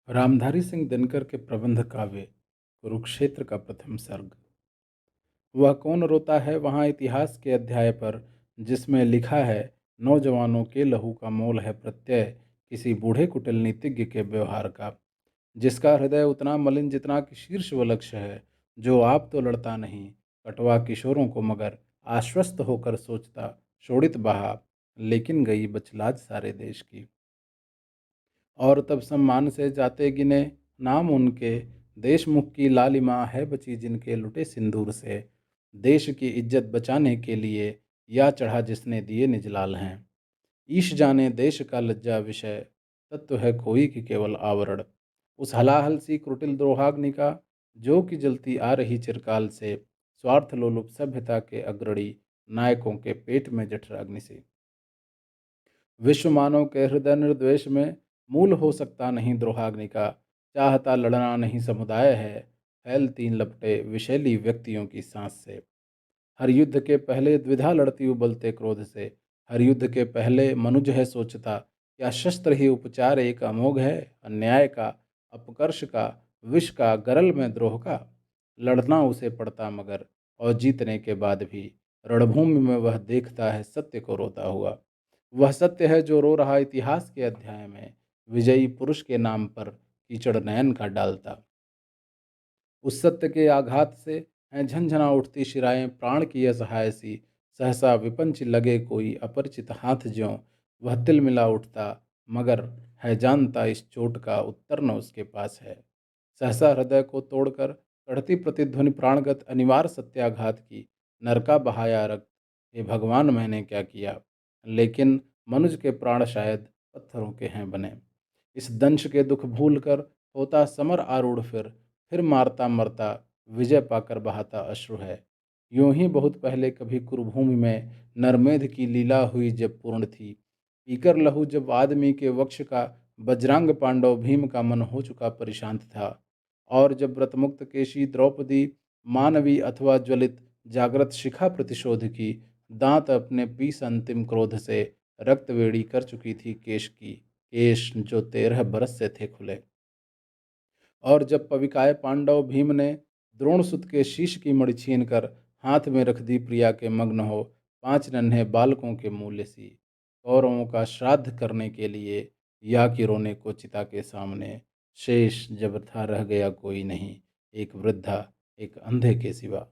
रामधारी सिंह दिनकर के प्रबंध काव्य कुरुक्षेत्र का प्रथम सर्ग। वह कौन रोता है वहाँ इतिहास के अध्याय पर, जिसमें लिखा है नौजवानों के लहू का मोल है प्रत्यय किसी बूढ़े कुटिल नीतिज्ञ के व्यवहार का। जिसका हृदय उतना मलिन जितना कि शीर्ष व लक्ष्य है, जो आप तो लड़ता नहीं कटवा किशोरों को मगर आश्वस्त होकर सोचता शोणित बहा, लेकिन गई बचलाज सारे देश की। और तब सम्मान से जाते गिने नाम उनके, देशमुख की लालिमा है बची जिनके लुटे सिंदूर से। देश की इज्जत बचाने के लिए या चढ़ा जिसने दिए निज लाल हैं। ईश जाने देश का लज्जा विषय, तत्व है खोई की केवल आवरण। उस हलाहल सी कुटिल द्रोहाग्नि का, जो कि जलती आ रही चिरकाल से, स्वार्थ लोलुप सभ्यता के अग्रणी नायकों के पेट में जठराग्नि से। विश्व मानव के हृदय निर्द्वेष में मूल हो सकता नहीं द्रोहाग्नि का। चाहता लड़ना नहीं समुदाय है, फैलती लपटे विषैली व्यक्तियों की सांस से। हर युद्ध के पहले द्विधा लड़ती उबलते क्रोध से। हर युद्ध के पहले मनुज है सोचता, क्या शस्त्र ही उपचार एक अमोघ है अन्याय का, अपकर्ष का, विष का, गरल में द्रोह का। लड़ना उसे पड़ता मगर, और जीतने के बाद भी रणभूमि में वह देखता है सत्य को रोता हुआ। वह सत्य है जो रो रहा इतिहास के अध्याय में, विजयी पुरुष के नाम पर कीचड़ नयन का डालता। उस सत्य के आघात से हैं झंझना उठती शिराएं प्राण की असहाय सी। सहसा विपंच लगे कोई अपरिचित हाथ ज्यों, वह तिल मिला उठता मगर है जानता इस चोट का उत्तर न उसके पास है। सहसा हृदय को तोड़कर चढ़ती प्रतिध्वनि प्राणगत अनिवार्य सत्याघात की। नर का बहाया रक्त, हे भगवान मैंने क्या किया। लेकिन मनुज के प्राण शायद पत्थरों के हैं बने। इस दंश के दुख भूल कर होता समर आरूढ़ फिर मारता मरता विजय पाकर बहाता अश्रु है। यूं ही बहुत पहले कभी कुरुभूमि में नरमेध की लीला हुई जब पूर्ण थी। पीकर लहू जब आदमी के वक्ष का, बजरंग पांडव भीम का मन हो चुका परिशांत था। और जब व्रतमुक्त केशी द्रौपदी मानवी अथवा ज्वलित जागृत शिखा प्रतिशोध की, दांत अपने पीस अंतिम क्रोध से रक्तवेणी कर चुकी थी केश जो 13 बरस से थे खुले। और जब पविकाय पांडव भीम ने द्रोणसुत के शीश की मणि छीन कर हाथ में रख दी प्रिया के मग्न हो 5 नन्हे बालकों के मूल्य सी। कौरवों का श्राद्ध करने के लिए या कि रोने को चिता के सामने, शेष जब था रह गया कोई नहीं, एक वृद्धा एक अंधे के सिवा।